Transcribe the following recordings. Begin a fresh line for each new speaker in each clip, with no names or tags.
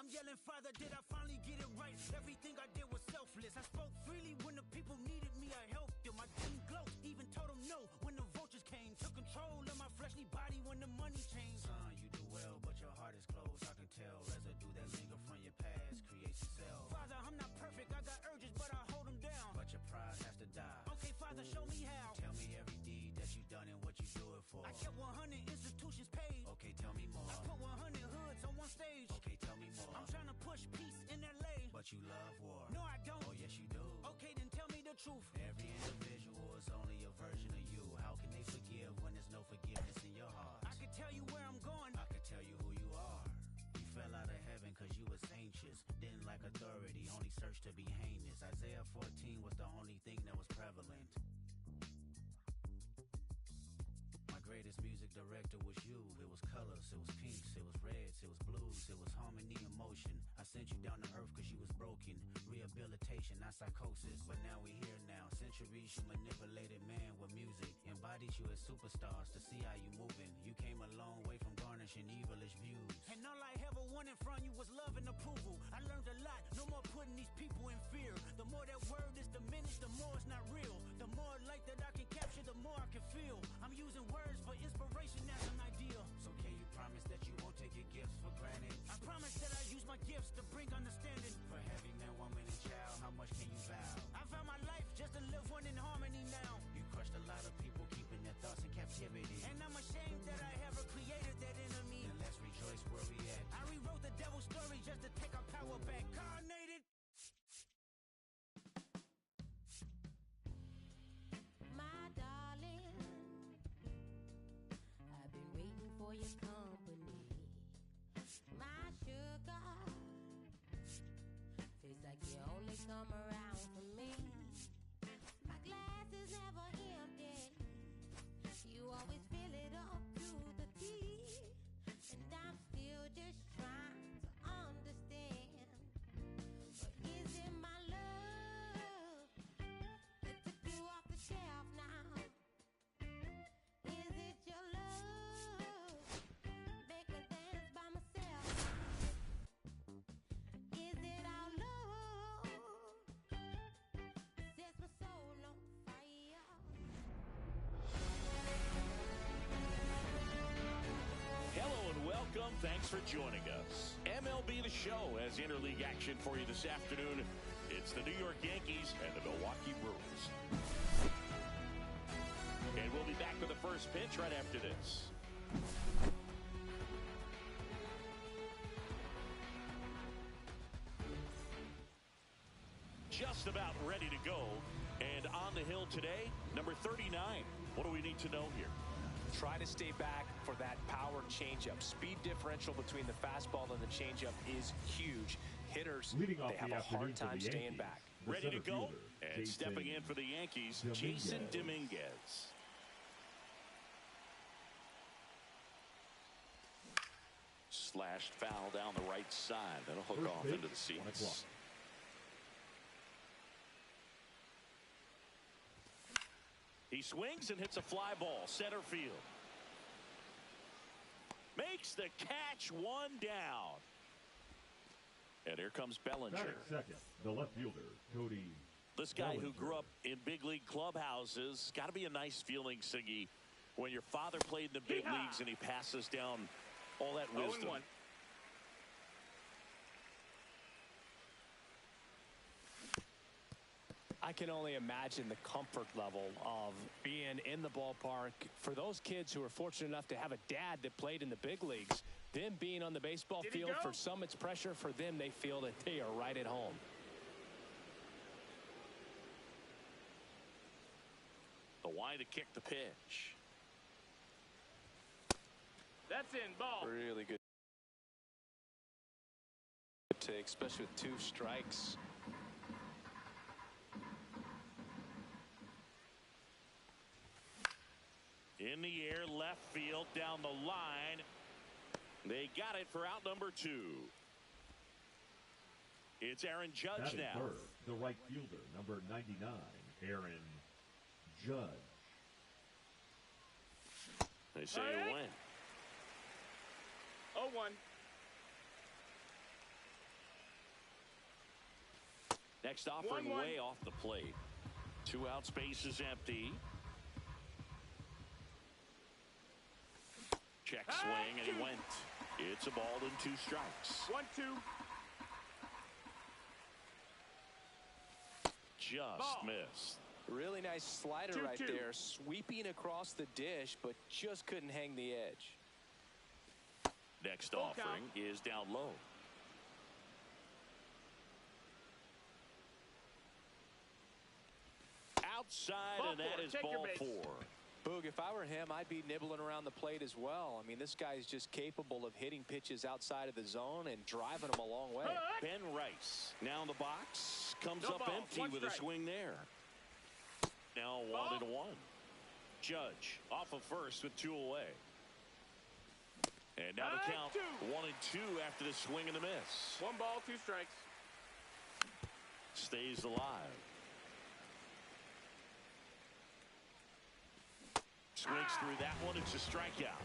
I'm yelling, Father, did I finally get it right? Everything I did was selfless. I spoke freely when the people needed me. I helped them. I didn't gloat, even told them no when the vultures came. Took control of my fleshly body when the money changed. Son, you do well, but your heart is closed. I can tell. Residue that linger from your past creates itself. Father, I'm not perfect. I got urges, but I hold them down. But your pride has to die. Okay, Father, show me how. Tell me every deed that you done and what you do it for. I kept 100 institutions paid. Okay, tell me more. I put 100 hoods on one stage. Okay, tell me more. I'm trying to push peace in LA. But you love war. No, I don't. Oh, yes, you do. Okay, then tell me the truth. Every individual is only a version of you. How can they forgive when there's no forgiveness in your heart? I can tell you where I'm going. I can tell you who you are. You fell out of heaven cause you was anxious. Didn't like authority, only searched to be heinous. Isaiah 14 was the only thing that was prevalent. My greatest music director was you. It was colors, it was pinks, it was reds, it was blues, it was harmony and motion. I sent you down to earth cause you was broken. Rehabilitation, not psychosis. But now we here now. Centuries you manipulated man with music. Embodied you as superstars to see how you moving. You came a long way from garnishing evilish views. And all I ever wanted from you was love and approval. I learned a lot, no more putting these people in fear. The more that word is diminished, the more it's not real. The more light that I can capture, the more I can feel. I'm using words for inspiration as an ideal. So can you promise that you won't take your gifts for granted? I promise that I use my gifts to bring understanding. For every man, woman, and child, how much can you vow? I vow my life just to live one in harmony now. You crushed a lot of people keeping their thoughts in captivity. And I'm ashamed that I ever created that enemy. Then let's rejoice where we at. I rewrote the devil's story just to take our power back. Carnated.
My darling, I've been waiting for your company. My sugar, feels like you only come around for me. My glass is never empty. You always fill it up to the teeth. And I'm still just trying to understand. Or is it my love that took you off the shelf now? Is it your love make me dance by myself? Is it our love sets my soul on fire?
Hello and welcome. Thanks for joining us. MLB The Show has interleague action for you this afternoon. It's the New York Yankees and the Milwaukee Brewers. And we'll be back with the first pitch right after this. Just about ready to go. And on the hill today, number 39. What do we need to know here?
Try to stay back for that power changeup. Speed differential between the fastball and the changeup is huge. Hitters,
Leading off
they have
the
a hard time
Yankees,
staying back.
Ready to go?
fielder,
And stepping in for the Yankees, Jason Dominguez. Slashed foul down the right side. That'll hook
First
off
pitch,
into the seats.
He swings and hits a fly ball, center field. Makes the catch, one down. And here comes Bellinger.
Batting second, the left fielder, Cody.
This guy who
Bellinger.
grew up in big league clubhouses, got to be a nice feeling, Siggy, when your father played in the big leagues and he passes down all that wisdom.
0-1. I can only imagine the comfort level of being in the ballpark for those kids who are fortunate enough to have a dad that played in the big leagues. Them being on the baseball field, for some it's pressure. For them, they feel that they are right at home.
The wide to kick the pitch.
That's in, ball.
Really good take, especially with 2 strikes.
In the air, left field, down the line. They got it for out number 2. It's Aaron Judge
Batting
now.
third, the right fielder, number 99, Aaron Judge.
They say a win.
0-1.
Next offering way off the plate. 2 out, space is empty. Check swing, and he went. It's a ball and 2 strikes.
1-2.
Just
ball.
missed.
Really nice slider
2-2.
right there, sweeping across the dish, but just couldn't hang the edge.
Next
Full
offering
count.
is down low. Outside,
Ball
and that
four.
is
Take your
ball
base.
4.
Boog, if I were him, I'd be nibbling around the plate as well. I mean, this guy is just capable of hitting pitches outside of the zone and driving them a long way.
Ben Rice now in the box. Comes
No
up
ball.
empty
1
with
strike.
a swing there. Now
Ball.
1-1. Judge off of first with 2 away. And now the count 1-2 after the swing and the miss.
1 ball, 2 strikes.
Stays alive. Swings through that one. It's a strikeout.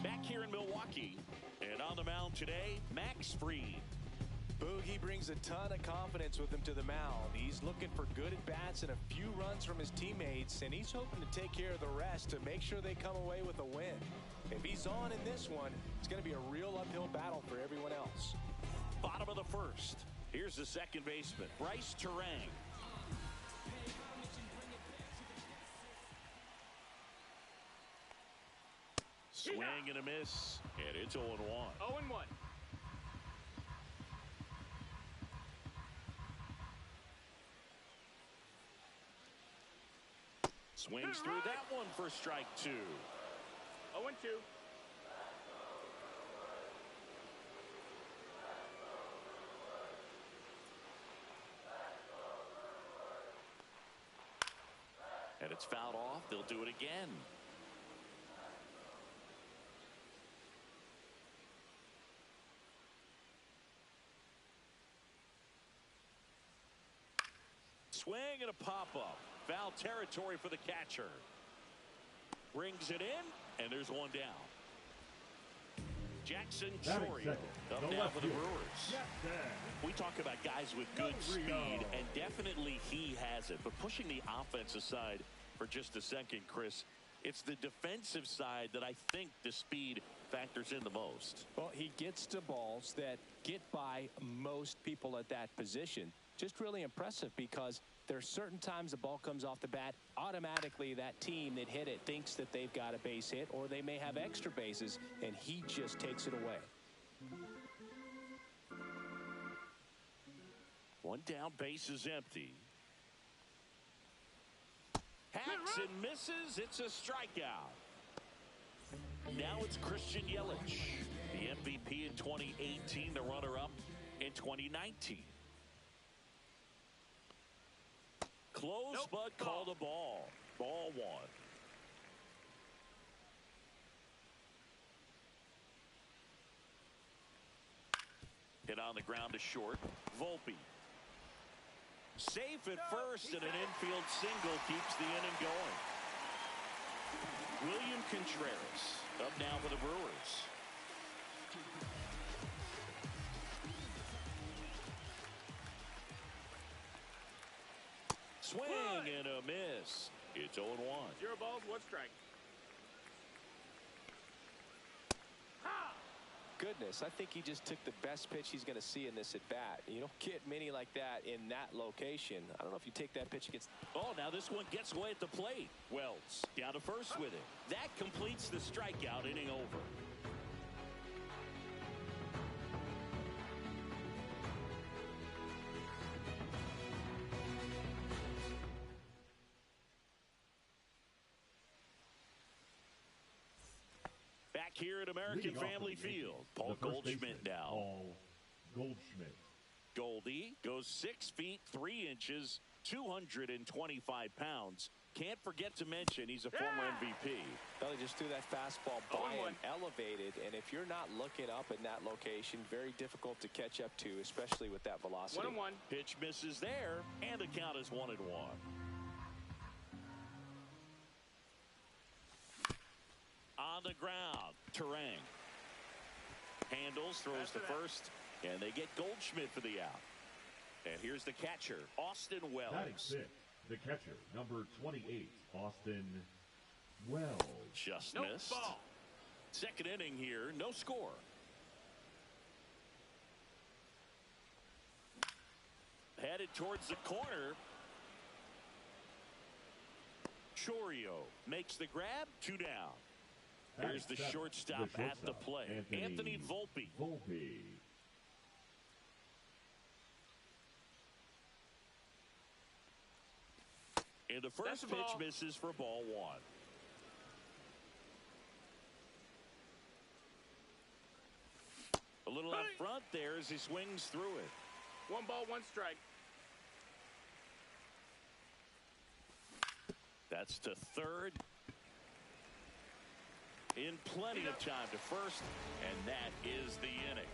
Back here in Milwaukee, and on the mound today, Max Fried.
Boog, he brings a ton of confidence with him to the mound. He's looking for good at-bats and a few runs from his teammates, and he's hoping to take care of the rest to make sure they come away with a win. If he's on in this one, it's going to be a real uphill battle for everyone else.
Bottom of the first. Here's the second baseman, Bryce Terang. Swing and a miss, and it's 0-1.
0-1.
Swings through that one for strike 2.
0-2.
And it's fouled off. They'll do it again. Swing and a pop-up. Foul territory for the catcher. Brings it in, and there's 1 down. Jackson Chourio up now for the Brewers. We talk about guys with good speed, and definitely he has it. But pushing the offense aside for just a second, Chris, it's the defensive side that I think the speed factors in the most.
Well, he gets to balls that get by most people at that position. Just really impressive because there's certain times the ball comes off the bat, automatically that team that hit it thinks that they've got a base hit or they may have extra bases, and he just takes it away.
1 down, base is empty. Hacks and misses. It's a strikeout. Now it's Christian Yelich, the MVP in 2018, the runner-up in 2019. Close, but called a ball. Ball 1. Hit on the ground to short. Volpe. Safe at first, and an infield single keeps the inning going. William Contreras up now for the Brewers. Swing and a miss. It's 0-1.
0 balls, 1 strike.
Goodness, I think he just took the best pitch he's going to see in this at-bat. You don't get many like that in that location. I don't know if you take that pitch against...
Oh, now this one gets away at the plate. Wells down to first with it. That completes the strikeout, inning over. Back here at American Family Field, Paul Goldschmidt now.
Paul Goldschmidt.
Goldie goes 6 feet 3 inches, 225 pounds. Can't forget to mention he's a former MVP.
Well, he just threw that fastball by him, elevated, and if you're not looking up in that location, very difficult to catch up to, especially with that velocity.
1-1.
Pitch misses there, and the count is 1-1. On the ground, Terang handles, throws to first, and they get Goldschmidt for the out. And here's the catcher, Austin Wells.
Batting sixth, the catcher, number 28, Austin Wells.
Just
Nope,
missed.
ball.
Second inning here, no score. Headed towards the corner. Chorio makes the grab, 2 down. Here's the shortstop at the plate, Anthony Volpe. And the first pitch misses for ball 1. A little out front there as he swings through it.
1 ball, 1 strike.
That's to third. In plenty of time to first, and that is the inning.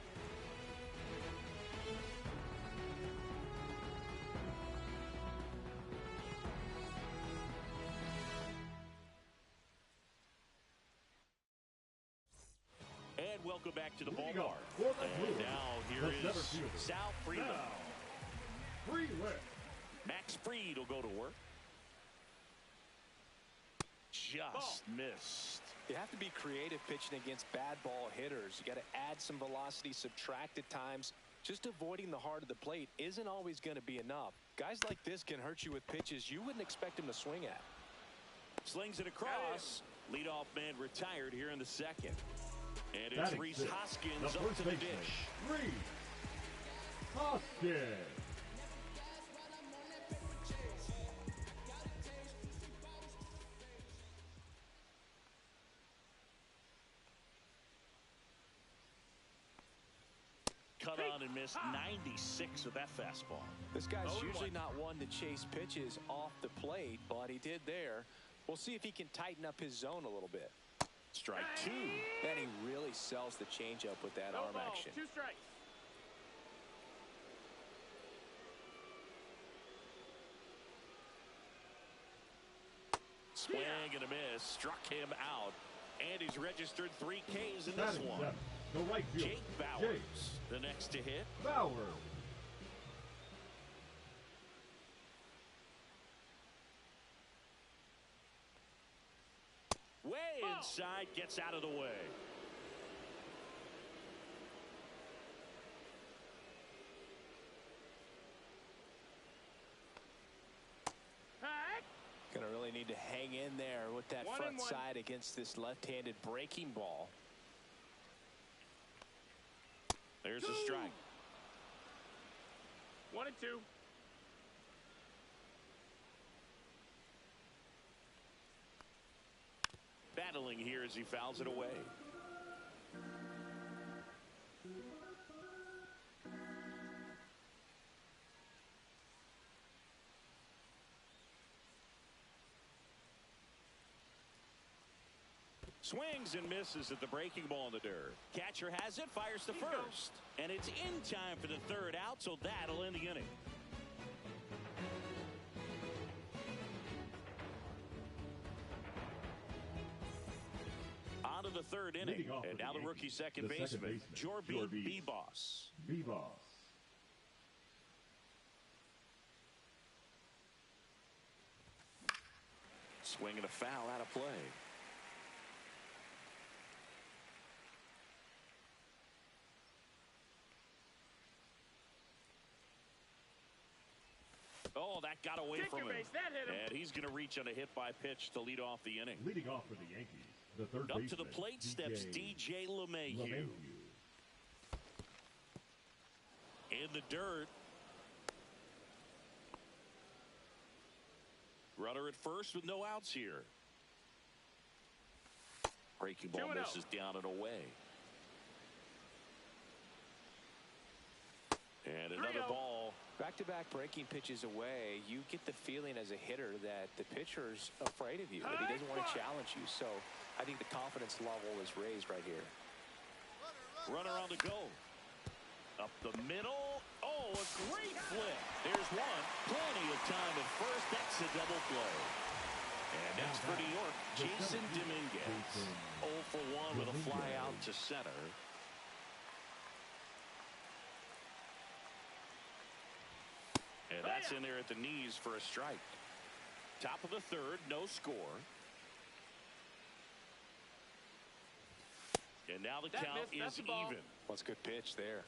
And welcome back to the ballpark. And now here is Sal Freeland. Max Fried will go to work. Just missed.
You have to be creative pitching against bad ball hitters. You got to add some velocity, subtract at times. Just avoiding the heart of the plate isn't always going to be enough. Guys like this can hurt you with pitches you wouldn't expect him to swing at.
Slings it across. Leadoff man retired here in the second. And it's Rhys Hoskins up to the dish.
Rhys Hoskins.
Cut on and missed 96 with that fastball.
This guy's usually not one to chase pitches off the plate, but he did there. We'll see if he can tighten up his zone a little bit.
Strike 2.
And he really sells the changeup with that arm action.
2 strikes.
Swing and a miss. Struck him out. And he's registered 3 Ks in this one.
The right fielder,
Jake Bauers, the next to hit.
Bauers.
Way inside, gets out of the way.
Gonna really need to hang in there with that front side against this left-handed breaking ball.
There's a strike.
1-2.
Battling here as he fouls it away. Swings and misses at the breaking ball in the dirt. Catcher has it, fires to first. And it's in time for the third out, so that'll end the inning. On to the third inning. And now the rookie second baseman, Jorby Bebos. Swinging a foul out of play. Oh, that got away from him. And he's going to reach on a hit by pitch to lead off the inning.
Leading off for the Yankees, the third baseman.
Up to the plate steps DJ LeMahieu. In the dirt. Runner at first with no outs here. Breaking ball misses down and away. And another ball.
Back back-to-back breaking pitches away, you get the feeling as a hitter that the pitcher's afraid of you, that he doesn't want to challenge you. So I think the confidence level is raised right here.
Runner on the go. Up the middle. Oh, a great flip. There's one. Plenty of time at first. That's a double play. And next for New York, Jason Dominguez. 0 for 1 with a fly out to center. And that's in there at the knees for a strike. Top of the third, no score. And now the count is even.
Well, it's a good pitch there.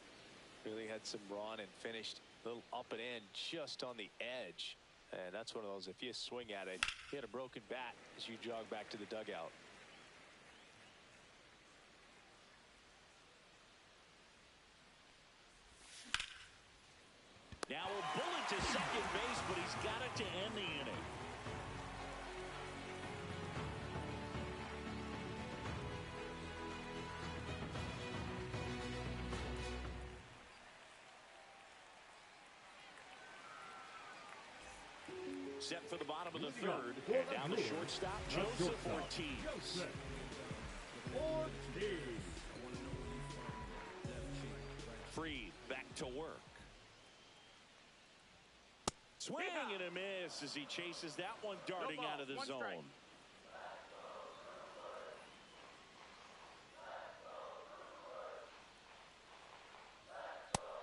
Really had some run and finished a little up and in just on the edge. And that's one of those, if you swing at it, hit a broken bat as you jog back to the dugout.
Now a bullet to second base, but he's got it to end the inning. Set for the bottom of the third, and down the shortstop, Joseph Ortiz. Freed back to work. Swing and a miss as he chases that one darting out of the zone.
Strike.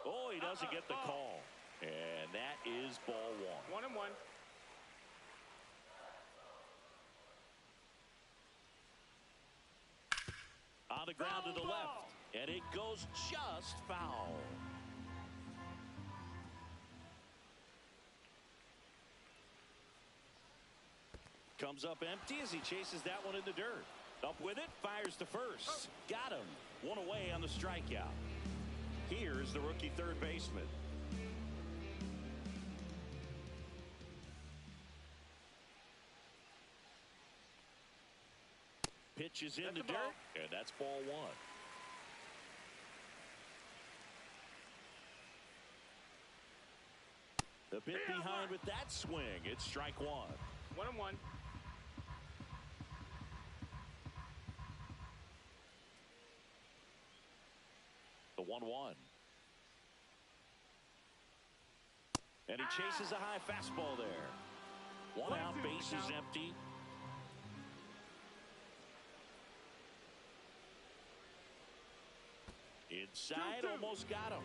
Oh, he doesn't get the call. And that is ball one.
1-1.
On the ground to the left, and it goes just foul. Comes up empty as he chases that one in the dirt. Up with it, fires to first. Got him. One away on the strikeout. Here's the rookie third baseman. Pitch is in the dirt, and that's ball one. A bit behind with that swing. It's strike one.
1-1.
The 1-1. And he chases a high fastball there. One out, base is empty. Inside, almost got him.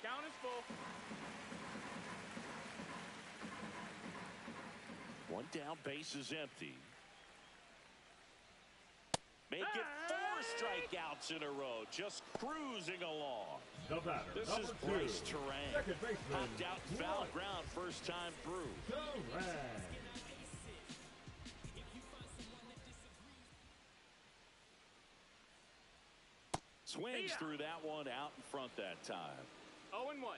Count is full.
One down, base is empty. Make it 4 strikeouts in a row, just cruising along.
The batter,
This is Bryce Terang. Popped out foul ground first time through. Swings through that one out in front that time.
0-1.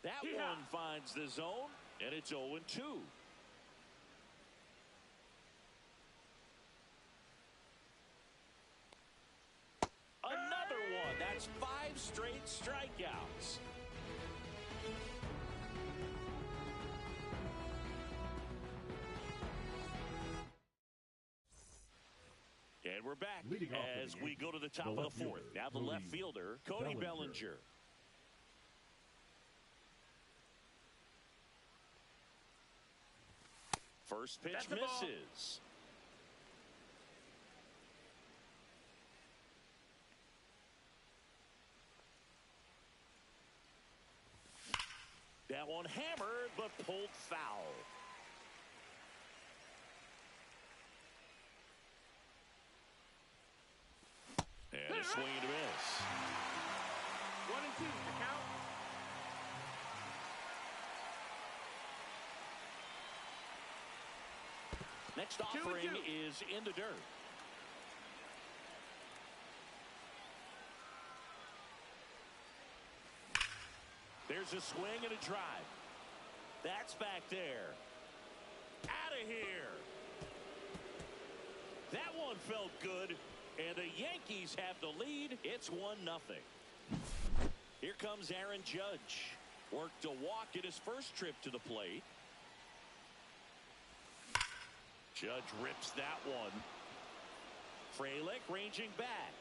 That one finds the zone, and it's 0-2. Another one. That's 5 straight strikeouts. And we're back as we go to the top of the fourth. Now the left fielder, Cody Bellinger. First pitch misses. That one hammered, but pulled foul. And a swing and a miss.
1-2, the count.
next offering is in the dirt. There's a swing and a drive. That's back there. Out of here. That one felt good, and the Yankees have the lead. It's 1-0. Here comes Aaron Judge. Worked a walk in his first trip to the plate. Judge rips that one. Frelick ranging back.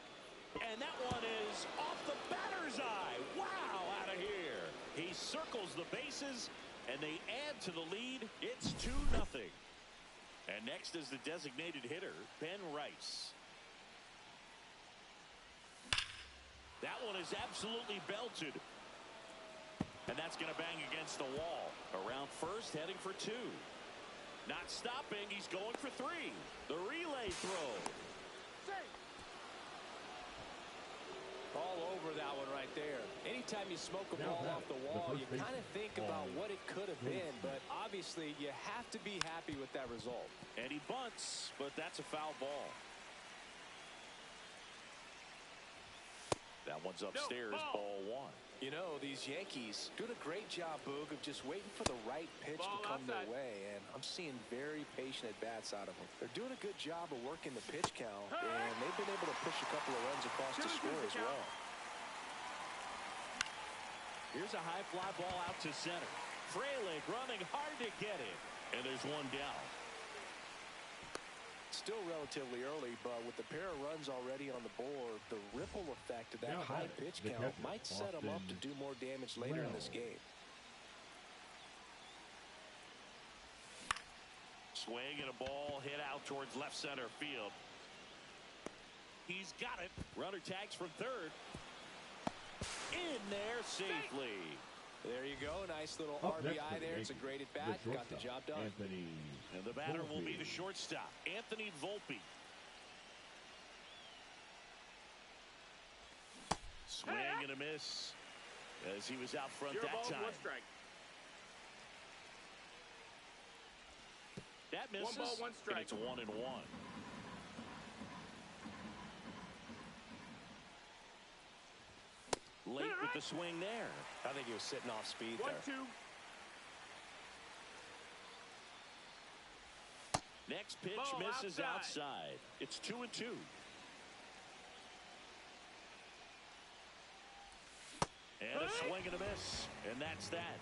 And that one is off the batter's eye. Wow, out of here. He circles the bases, and they add to the lead. It's 2-0. And next is the designated hitter, Ben Rice. That one is absolutely belted. And that's going to bang against the wall. Around first, heading for 2. Not stopping. He's going for 3. The relay throw.
All over that one right there. Anytime you smoke a ball off the wall, you kind of think about what it could have been, but obviously you have to be happy with that result.
And he bunts, but that's a foul ball. That one's upstairs, ball 1.
You know, these Yankees doing a great job, Boog, of just waiting for the right pitch to come their way, and I'm seeing very patient at-bats out of them. They're doing a good job of working the pitch count, and they've been able to push a couple of runs across to score as well.
Here's a high fly ball out to center. Frelick running hard to get it, and there's one down.
Still relatively early, but with the pair of runs already on the board, the ripple effect of that high pitch count might set them up to do more damage later in this game.
Swing and a ball hit out towards left center field. He's got it. Runner tags from third. In there safely.
There you go. Nice little RBI there. It's a great at-bat. Got the job done.
And the batter will be the shortstop, Anthony Volpe. Swing and a miss as he was out front that time. That misses,
1 ball, 1 strike.
and it's 1-1. Late with the swing there.
I think he was sitting off speed
1-2.
there.
Next pitch misses outside. It's 2-2. And a swing and a miss. And that's that.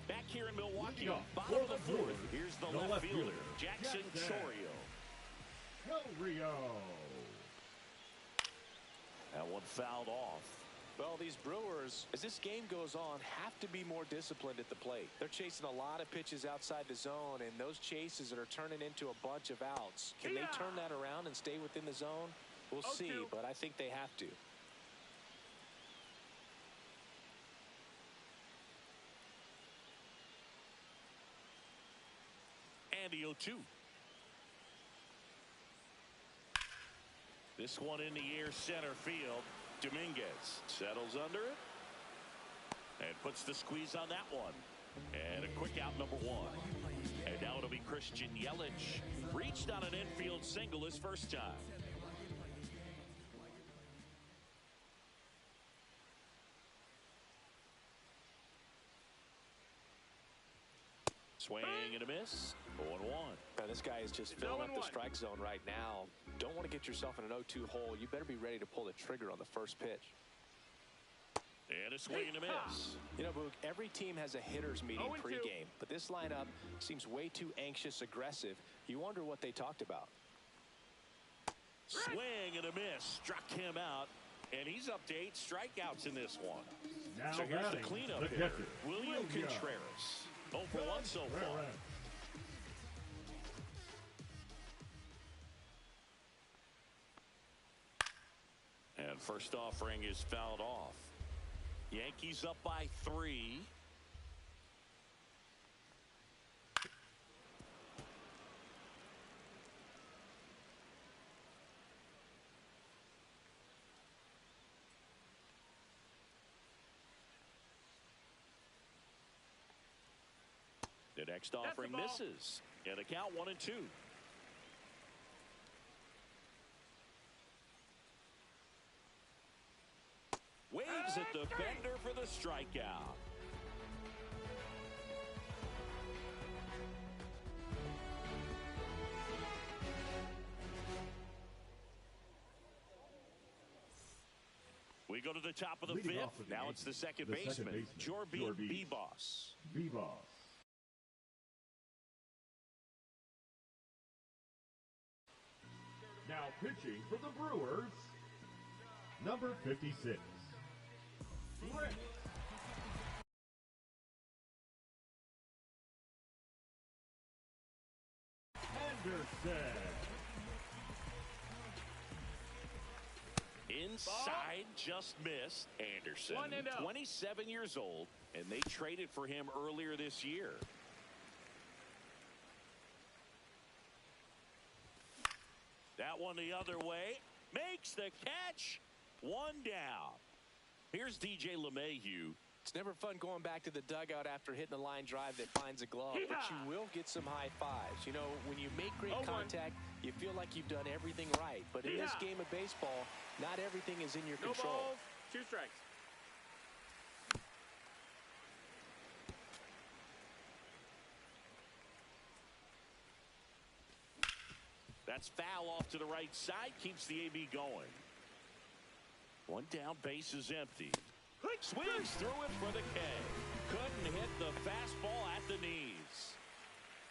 Back here in Milwaukee, bottom of the 4th. Here's the left fielder, Jackson Chourio. That one fouled off.
Well, these Brewers, as this game goes on, have to be more disciplined at the plate. They're chasing a lot of pitches outside the zone, and those chases that are turning into a bunch of outs. Can they turn that around and stay within the zone? We'll see, but I think they have to.
And the 0-2. This one in the air center field. Dominguez settles under it and puts the squeeze on that one. And a quick out, number 1. And now it'll be Christian Yelich. Reached on an infield single his first time. Swing and a miss. 0-1.
Now, this guy is just filling up the strike zone right now. Don't want to get yourself in an 0-2 hole. You better be ready to pull the trigger on the first pitch.
And a swing and a miss.
You know, Boog, every team has a hitter's meeting pregame, but this lineup seems way too anxious, aggressive. You wonder what they talked about.
Swing and a miss. Struck him out. And he's up to 8 strikeouts in this one.
Now
so here's the cleanup hitter, William Contreras. 0 for 1 so far. And first offering is fouled off. Yankees up by 3. next offering misses. And the count 1-2. Waves at the defender for the strikeout. We go to the top of the fifth. Now it's the second baseman, Jorby Beboss.
Now pitching for the Brewers, number 56, Rick Anderson.
Inside, just missed. Anderson, 27 years old, and they traded for him earlier this year. That one the other way. Makes the catch. One down. Here's DJ LeMahieu.
It's never fun going back to the dugout after hitting a line drive that finds a glove, but you will get some high fives. You know, when you make great contact, you feel like you've done everything right. But in this game of baseball, not everything is in your control.
No balls, 2 strikes.
That's foul off to the right side. Keeps the AB going. One down, base is empty. Swings through it for the K. Couldn't hit the fastball at the knees.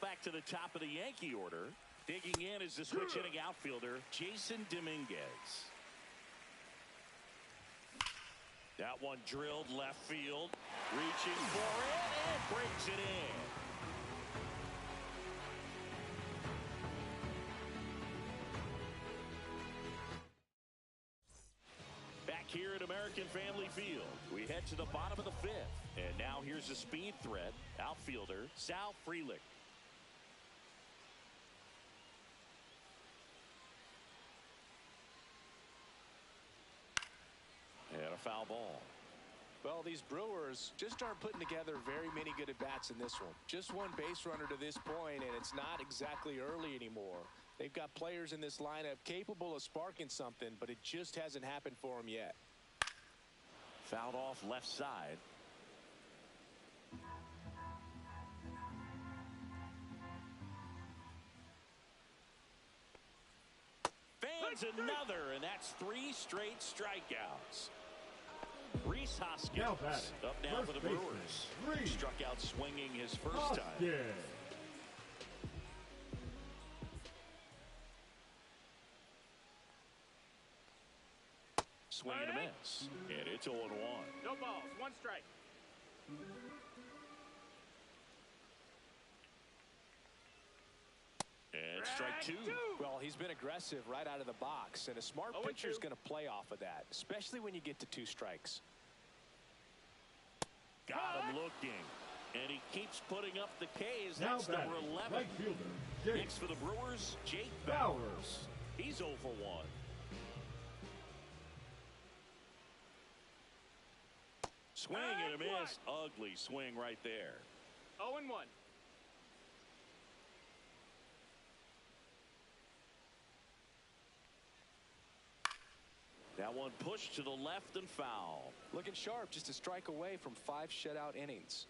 Back to the top of the Yankee order. Digging in is the switch hitting outfielder, Jason Dominguez. That one drilled left field. Reaching for it and brings it in. Here at American Family Field, we head to the bottom of the fifth. And now here's a speed threat, outfielder Sal Frelick. And a foul ball.
Well, these Brewers just aren't putting together very many good at-bats in this one. Just one base runner to this point, and it's not exactly early anymore. They've got players in this lineup capable of sparking something, but it just hasn't happened for them yet.
Fouled off left side. Fans another, and that's 3 straight strikeouts. Rhys Hoskins up now for the Brewers. Struck out swinging his first time. Swing and a miss. And it's 0-1.
No balls, 1 strike.
And strike 2.
Well, he's been aggressive right out of the box, and a smart pitcher is going to play off of that, especially when you get to 2 strikes.
Got him looking. And he keeps putting up the K's. That's number 11.
Right fielder,
Next for the Brewers, Jake Bowers. He's 0 for 1. Swing and a miss. Ugly swing right there.
0-1.
That one pushed to the left and foul.
Looking sharp, just a strike away from 5 shutout innings.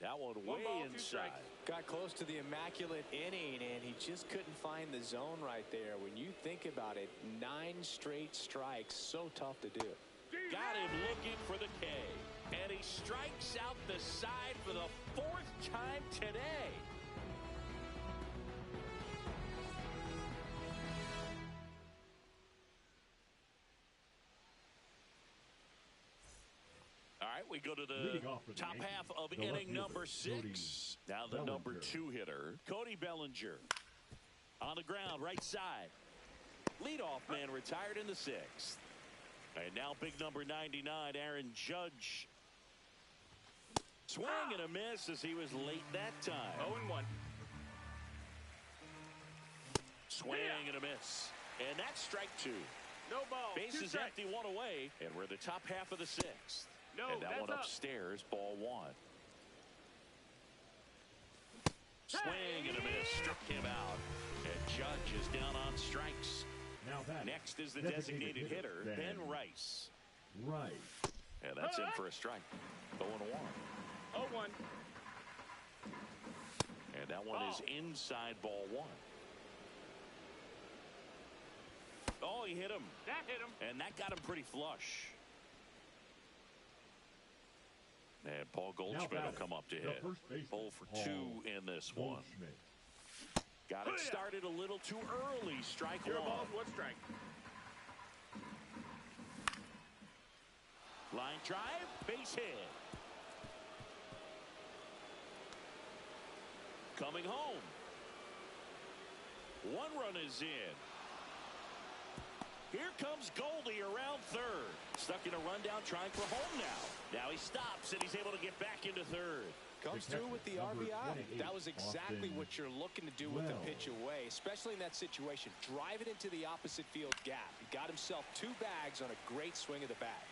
That one way inside.
Got close to the immaculate inning, and he just couldn't find the zone right there. When you think about it, 9 straight strikes, so tough to do.
Got him looking for the K. And he strikes out the side for the 4th time today. All right, we go to the top half of inning number 6. Now the number 2 hitter, Cody Bellinger. On the ground, right side. Leadoff man retired in the 6th. And now big number 99, Aaron Judge. Swing and a miss as he was late that time.
0-1.
Swing and a miss. And that's strike 2.
No balls.
Base is empty, 1 away. And we're the top half of the 6th.
No,
and that
that's
one
up.
upstairs, ball one. Swing and a miss, struck him out. And Judge is down on strikes.
Now that
Next is the designated hitter, Ben Rice.
Rice.
And that's in for a strike. 0-1.
0-1.
And that one is inside ball one. Oh, he hit him.
That hit him.
And that got him pretty flush. And Paul Goldschmidt will come up to hit. 0 for 2 in this one. Got it started a little too early. Strike
Zero
one.
balls, one strike.
Line drive, base hit. Coming home. One run is in. Here comes Goldie around third. Stuck in a rundown, trying for home now. Now he stops, and he's able to get back into third.
Comes through with the RBI. That was exactly what you're looking to do with the pitch away, especially in that situation. Drive it into the opposite field gap. He got himself 2 bags on a great swing of the bat.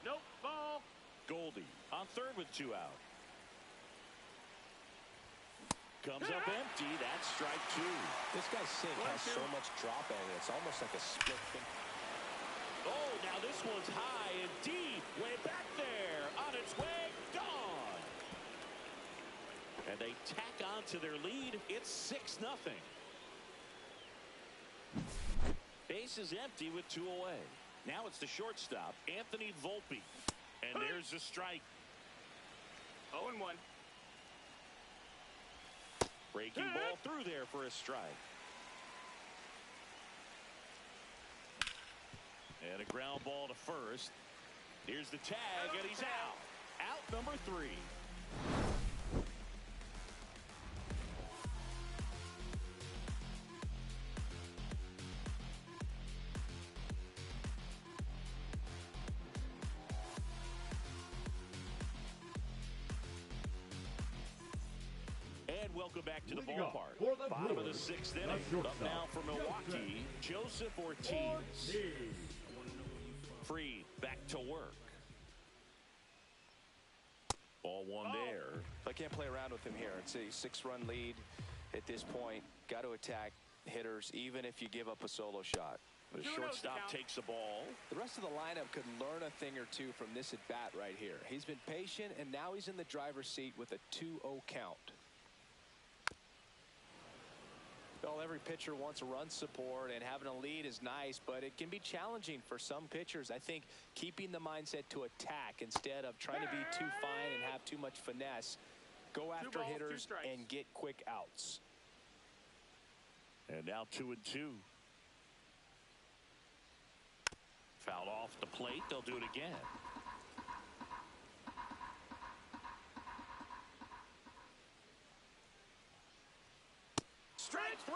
Nope, ball.
Goldie on third with 2 out. Comes up empty. That's strike 2.
This guy's sink has so much drop area. It's almost like a split thing.
Oh, now this one's high and deep. Way back there. On its way. Gone. And they tack on to their lead. It's 6-0. Base is empty with 2 away. Now it's the shortstop, Anthony Volpe. And there's a strike.
0-1.
Breaking ball through there for a strike. And a ground ball to first. Here's the tag, and he's out. Out number 3. And welcome back to the ballpark. Bottom of the 6th inning. Up now for Milwaukee, Joseph Ortiz. Free, back to work. Ball one there.
I can't play around with him here. It's a 6-run lead at this point. Got to attack hitters, even if you give up a solo shot.
The shortstop takes the ball.
The rest of the lineup could learn a thing or two from this at-bat right here. He's been patient, and now he's in the driver's seat with a 2-0 count. Well, every pitcher wants a run support, and having a lead is nice, but it can be challenging for some pitchers. I think keeping the mindset to attack instead of trying to be too fine and have too much finesse. Go after hitters and get quick outs.
And now 2-2. Fouled off the plate. They'll do it again. Strike 3,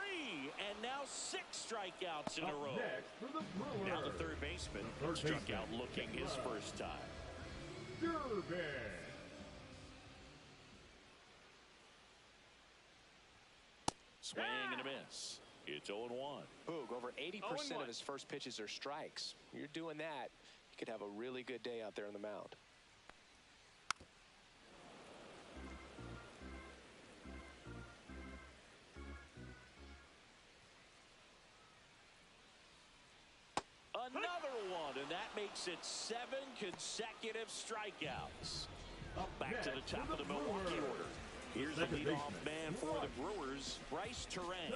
and now 6 strikeouts in a row. Now the third baseman struck out looking his first time.
Durbin.
Swing and a miss. It's 0-1.
Boog, over 80% of his first pitches are strikes. You're doing that, you could have a really good day out there on the mound.
Another one, and that makes it 7 consecutive strikeouts. Back to the top of the Milwaukee order. Here's the leadoff man for the Brewers, Bryce Terang.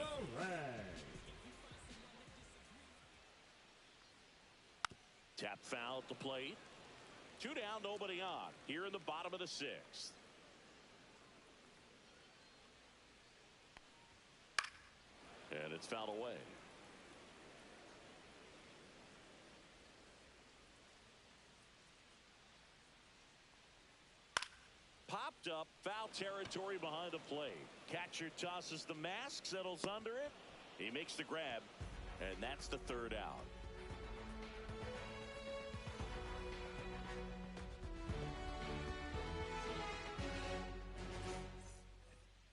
Tap foul at the plate. 2 down, nobody on. Here in the bottom of the 6th. And it's fouled away. Popped up, foul territory behind the plate. Catcher tosses the mask, settles under it. He makes the grab, and that's the 3rd out.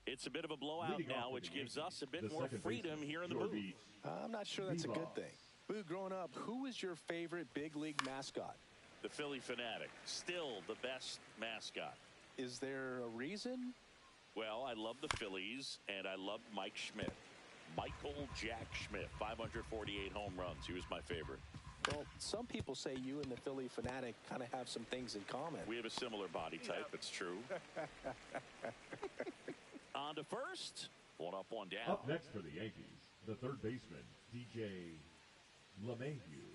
It's a bit of a blowout now, which gives us a bit more freedom here in the booth.
I'm not sure that's a good thing. Boo, growing up, who was your favorite big league mascot?
The Philly Fanatic. Still the best mascot.
Is there a reason?
Well, I love the Phillies, and I loved Mike Schmidt. Michael Jack Schmidt, 548 home runs. He was my favorite.
Well, some people say you and the Philly Fanatic kind of have some things in common.
We have a similar body type. It's true. On to first. One up, one down.
Up next for the Yankees, the third baseman, DJ LeMahieu.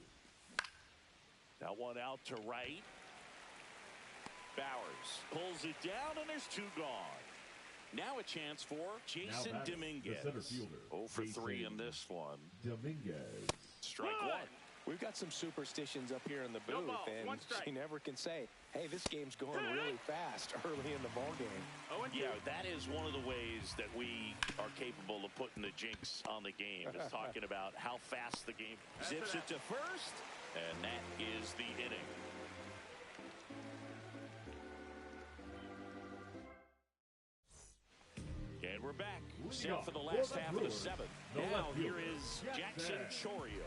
That one out to right. Bowers pulls it down, and there's 2 gone. Now a chance for Jason Dominguez.
The center fielder.
0 for 3 in this one.
Dominguez.
Strike one.
We've got some superstitions up here in the booth, and you never can say, hey, this game's going really fast early in the ball game.
Yeah, that is one of the ways that we are capable of putting the jinx on the game, is talking about how fast the game zips it to first, and that is the inning. And we're back, set for the last half of the 7th. Now here is Jackson Chourio.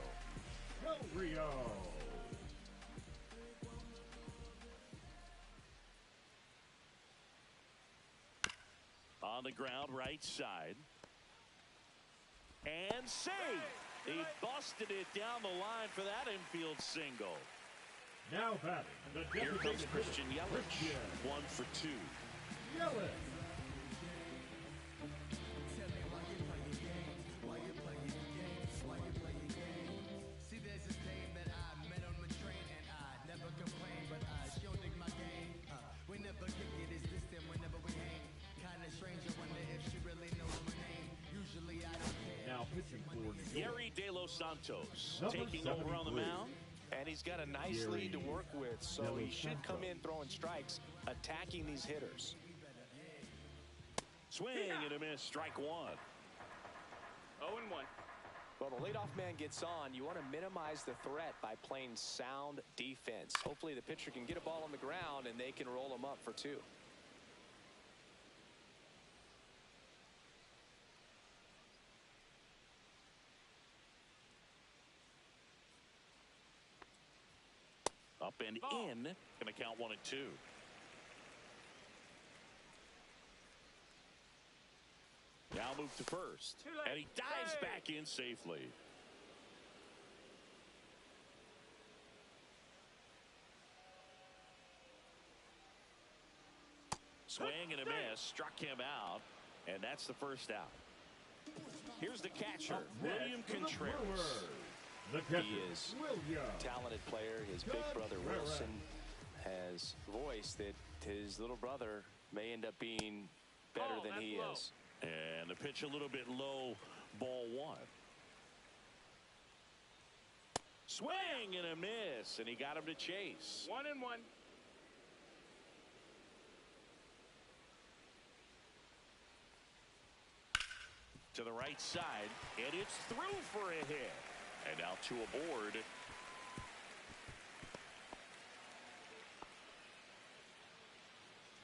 On the ground, right side. And save. He busted it down the line for that infield single.
Now batting.
Here comes Christian Yelich. 1 for 2.
Yelich.
Yeri De Los Santos taking over on the mound.
And he's got a nice lead to work with, so he should come in throwing strikes, attacking these hitters.
Swing and a miss, strike one.
0-1.
Well, the leadoff man gets on. You want to minimize the threat by playing sound defense. Hopefully the pitcher can get a ball on the ground and they can roll him up for 2.
Up and in. Going to count 1 and 2. Now move to first. And he dives back in safely. Swing and a miss. Struck him out. And that's the first out. Here's the catcher, William Contreras.
He is a talented player. His big brother Wilson has voiced that his little brother may end up being better than he is.
And the pitch a little bit low, ball 1. Swing and a miss, and he got him to chase.
1-1.
To the right side, and it's through for a hit. And now 2 aboard.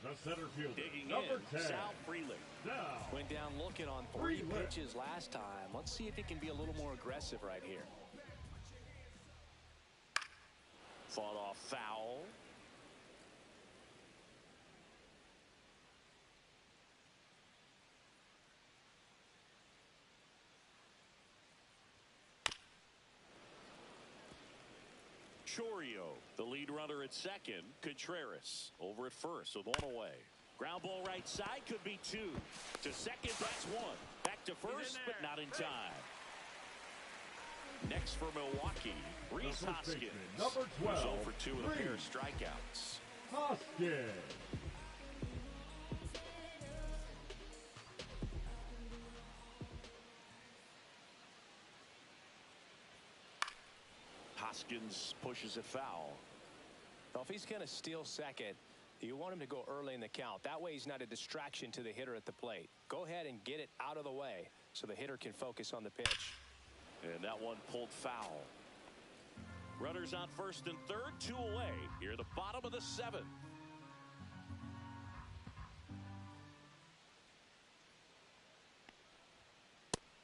The center fielder,
Digging
number
in,
10.
Sal Freeling.
Now,
Went down looking on 3 pitches last time. Let's see if he can be a little more aggressive right here.
Fought off foul. Chourio, the lead runner at second. Contreras over at first with 1 away. Ground ball right side, could be 2. To second, that's 1. Back to first, but not in time. Next for Milwaukee, Rhys Hoskins.
Number 12,
0 for 2 with a pair of strikeouts.
Hoskins.
Hoskins pushes it foul.
Well, if he's going to steal second, you want him to go early in the count. That way he's not a distraction to the hitter at the plate. Go ahead and get it out of the way so the hitter can focus on the pitch.
And that one pulled foul. Runners on first and third, 2 away. Here the bottom of the 7th.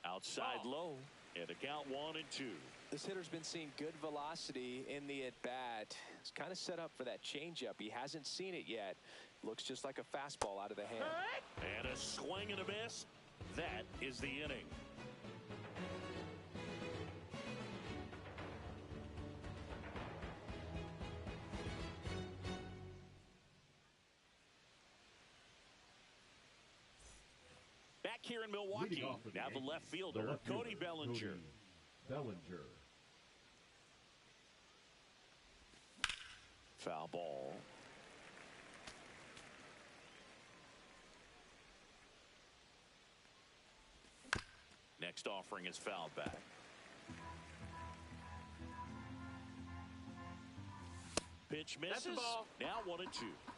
Outside low, and a count 1 and 2.
This hitter's been seeing good velocity in the at-bat. It's kind of set up for that changeup. He hasn't seen it yet. Looks just like a fastball out of the hand.
And a swing and a miss. That is the inning. Back here in Milwaukee, now the left fielder, Cody Bellinger. Foul ball. Next offering is fouled back. Pitch misses.
That's a ball.
Now 1-2.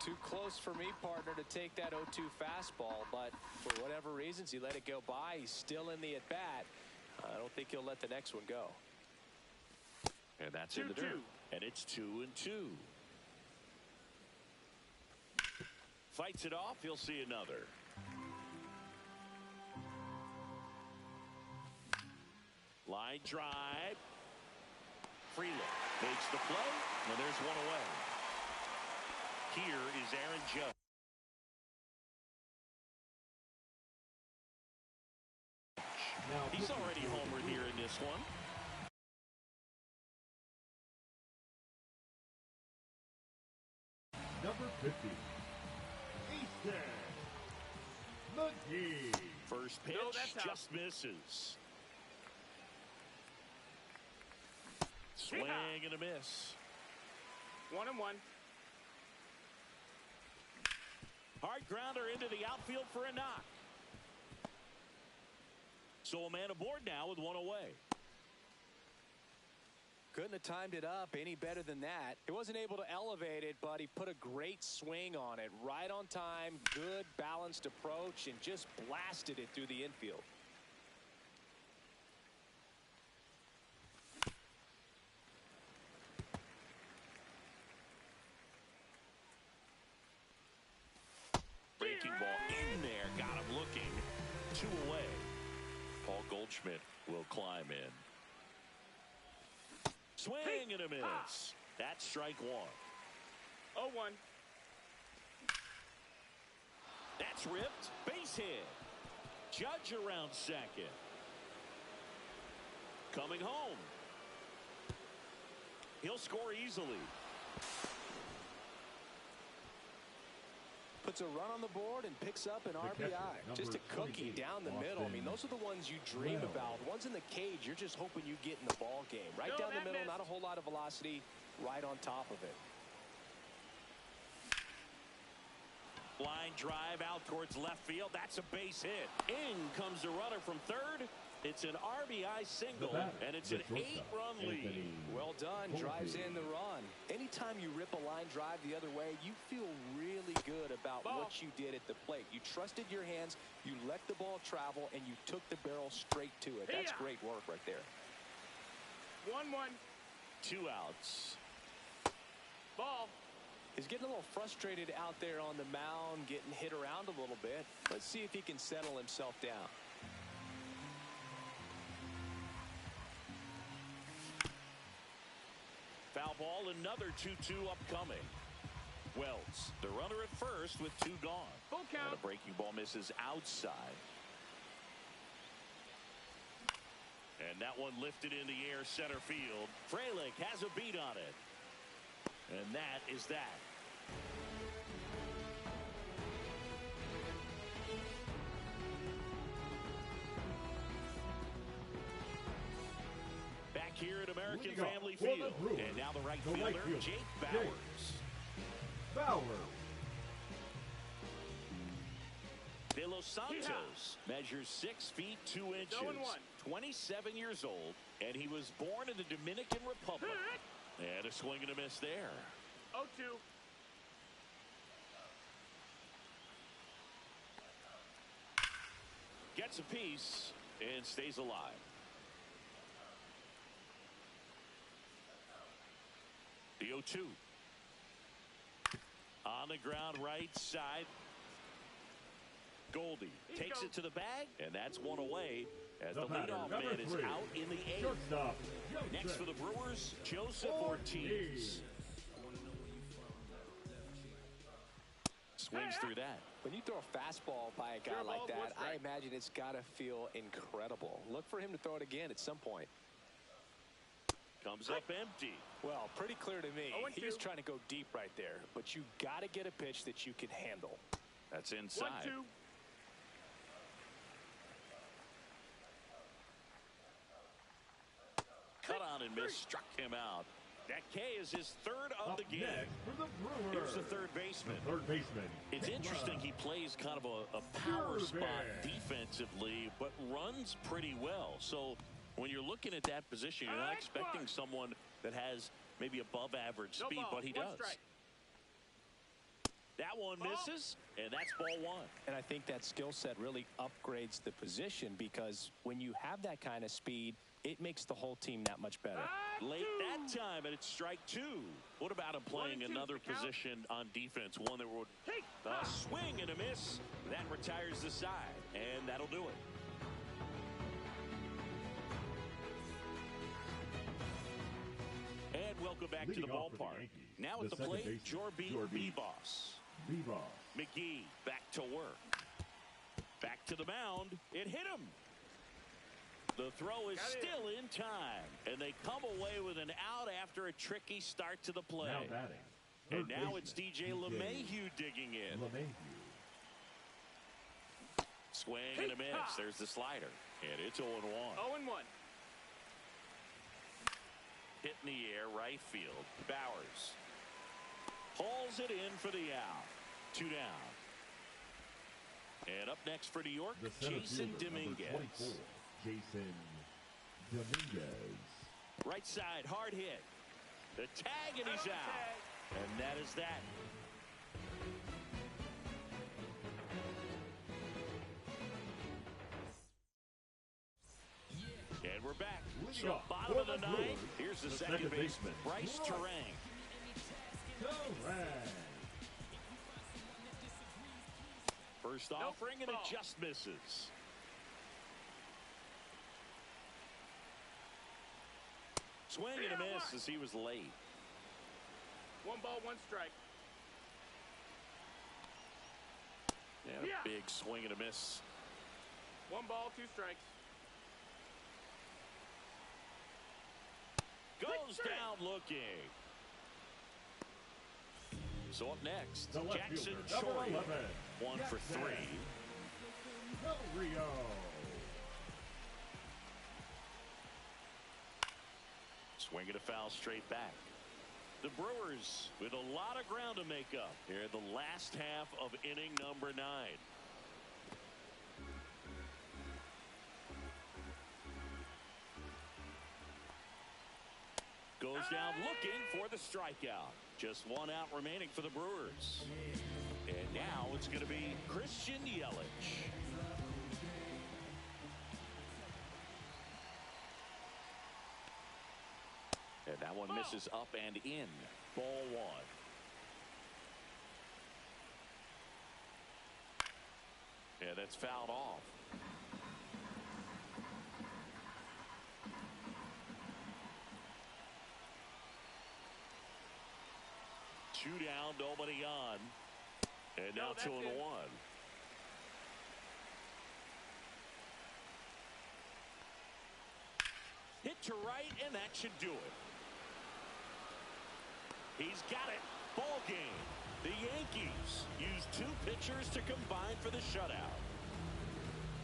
Too close for me, partner, to take that 0-2 fastball, but for whatever reasons, he let it go by. He's still in the at-bat. I don't think he'll let the next one go.
And that's in the dirt. And it's 2-2. Fights it off. He'll see another. Line drive. Freeland makes the play, and there's one away. Here is Aaron Judge. He's already homered here in this one.
Number 50, Easton McGee.
First pitch just misses. Swing and a miss.
1-1.
Hard grounder into the outfield for a knock. So a man aboard now with one away.
Couldn't have timed it up any better than that. He wasn't able to elevate it, but he put a great swing on it. Right on time, good balanced approach, and just blasted it through the infield.
Breaking ball in there, got him looking. 2 away. Paul Goldschmidt will climb in. Swing and a miss. That's strike 1.
0-1.
That's ripped. Base hit. Judge around second. Coming home. He'll score easily.
Puts a run on the board and picks up an RBI. Just a cookie down the middle. I mean, those are the ones you dream about. Ones in the cage, you're just hoping you get in the ball game. Right down the middle, not a whole lot of velocity, right on top of it.
Line drive out towards left field. That's a base hit. In comes the runner from third. It's an RBI single, and it's an 8-run lead.
Well done. Drives in the run. Anytime you rip a line drive the other way, you feel really good about what you did at the plate. You trusted your hands, you let the ball travel, and you took the barrel straight to it. That's great work right there.
1-1.
2 outs.
Ball.
He's getting a little frustrated out there on the mound, getting hit around a little bit. Let's see if he can settle himself down.
Foul ball, another 2-2 upcoming. Wells, the runner at first with 2 gone.
Full count.
And a breaking ball misses outside. And that one lifted in the air center field. Frelick has a beat on it. And that is that. Back here at American Family Field. And now the right fielder, Jake Bauers. De Los Santos measures 6 feet 2 inches. 27 years old, and he was born in the Dominican Republic. And a swing and a miss there.
0-2.
Gets a piece and stays alive. The 0-2. On the ground right side. Goldie takes it to the bag, and that's one away as the
batter,
leadoff man is
three.
out in the eighth.
Shortstop,
Next for the Brewers, Joseph Ortiz. Swings through that.
When you throw a fastball by a guy like that, I imagine it's got to feel incredible. Look for him to throw it again at some point.
Comes up empty.
Well, pretty clear to me. He was trying to go deep right there, but you got to get a pitch that you can handle.
That's inside.
1-2.
Cut on and miss, struck him out. That K is his third of the game.
For the Brewers.
Here's the third baseman. It's interesting he plays kind of a power spot defensively, but runs pretty well. So when you're looking at that position, you're not expecting someone that has maybe above average speed, but he does. That one misses, and that's ball one.
And I think that skill set really upgrades the position because when you have that kind of speed, it makes the whole team that much better.
Late that time, and it's strike two. What about him playing another position on defense? One that would swing and a miss. That retires the side, and that'll do it. And welcome back to the ballpark. Now at the plate, Jorby Beboss. McGee back to work. Back to the mound. It hit him. The throw is still in time, and they come away with an out after a tricky start to the play.
Now batting.
And now it's DJ LeMahieu digging in. Swing and a miss. There's the slider, and it's 0-1.
0-1.
Hit in the air, right field. Bowers hauls it in for the out. 2 down. And up next for New York, Jason Dominguez. Right side, hard hit. The tag, and he's out. And that is that. And we're back. So bottom of the ninth. Here's the second baseman, Bryce Terang. First offering, and it just misses. Swing and a miss as he was late.
1 ball, 1 strike.
And a big swing and a miss.
1 ball, 2 strikes.
Goes down looking. So up next, Jackson Choi. 1 for 3. Swinging a foul straight back. The Brewers with a lot of ground to make up here in the last half of inning number 9. Goes down looking for the strikeout. Just 1 out remaining for the Brewers. And now it's going to be Christian Yelich. And that one misses up and in. Ball 1. Yeah, that's fouled off. Two down, nobody on. And now 2-1. Hit to right, and that should do it. He's got it. Ball game. The Yankees use 2 pitchers to combine for the shutout.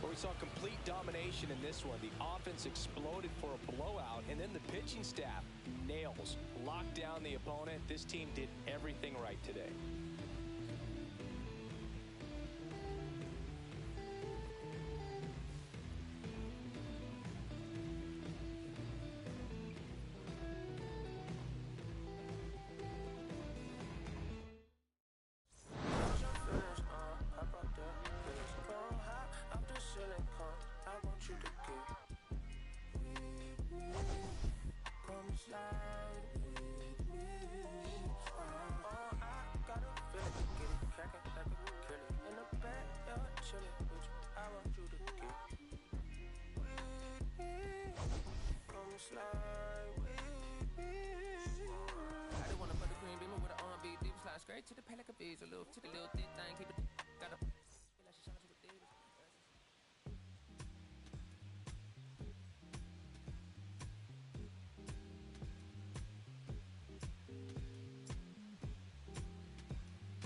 Well, we saw complete domination in this one. The offense exploded for a blowout, and then the pitching staff nails, locked down the opponent. This team did everything right today.
Chillin'. Come slide with me. I just want a buttercream beamer with an R&B deep slide straight to the pelican bees. A little thick thing, keep it